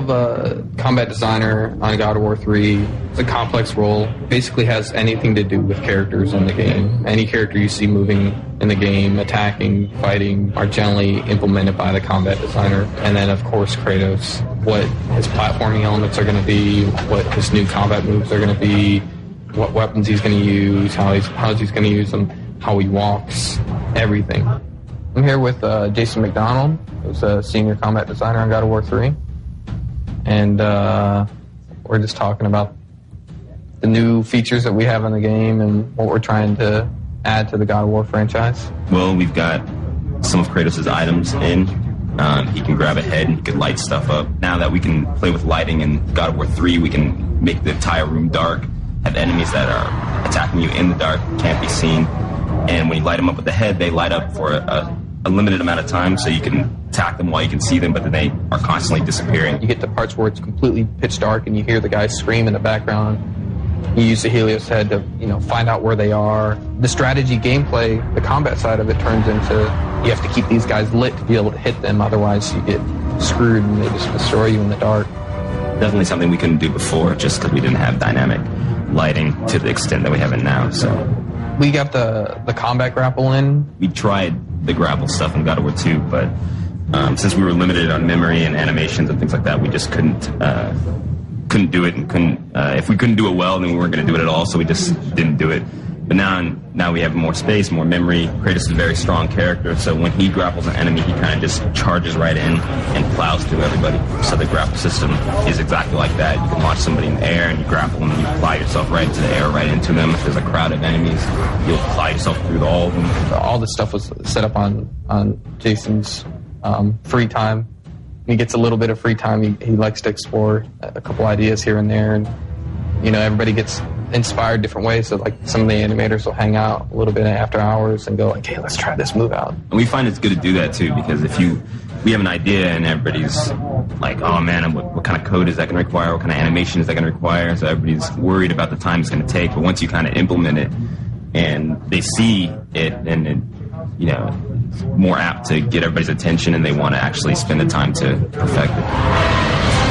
of a combat designer on God of War 3. It's a complex role. Basically has anything to do with characters in the game. Any character you see moving in the game, attacking, fighting, are generally implemented by the combat designer. And then, of course, Kratos. What his platforming elements are going to be, what his new combat moves are going to be, what weapons he's going to use, how he's going to use them, how he walks, everything. I'm here with Jason McDonald, who's a senior combat designer on God of War 3. And we're just talking about the new features that we have in the game and what we're trying to add to the God of War franchise. Well, we've got some of Kratos' items in. He can grab a head and he can light stuff up. Now that we can play with lighting in God of War 3, we can make the entire room dark, have enemies that are attacking you in the dark, can't be seen. And when you light them up with the head, they light up for a limited amount of time, so you can attack them while you can see them, but then they are constantly disappearing. You get to parts where it's completely pitch dark and you hear the guys scream in the background. You use the Helios head to, find out where they are. The strategy gameplay, the combat side of it turns into you have to keep these guys lit to be able to hit them, otherwise you get screwed and they just destroy you in the dark. Definitely something we couldn't do before just because we didn't have dynamic lighting to the extent that we have it now. So we got the combat grapple in. We tried the grapple stuff in God of War 2, but since we were limited on memory and animations and things like that, we just couldn't do it, and if we couldn't do it well, then we weren't going to do it at all, so we just didn't do it. But now we have more space, more memory. Kratos is a very strong character, so when he grapples an enemy, he kind of just charges right in and plows through everybody. So the grapple system is exactly like that. You can launch somebody in the air and you grapple them and you apply yourself right into the air, right into them. If there's a crowd of enemies, you'll apply yourself through all of them. All this stuff was set up on Jason's free time. He gets a little bit of free time. He likes to explore a couple ideas here and there, and everybody gets inspired different ways. So like some of the animators will hang out a little bit after hours and go like, hey, let's try this move out. And we find it's good to do that too, because we have an idea and everybody's like, oh man, what kind of code is that going to require? What kind of animation is that going to require? So everybody's worried about the time it's going to take. But once you kind of implement it and they see it, and more apt to get everybody's attention and they want to actually spend the time to perfect it.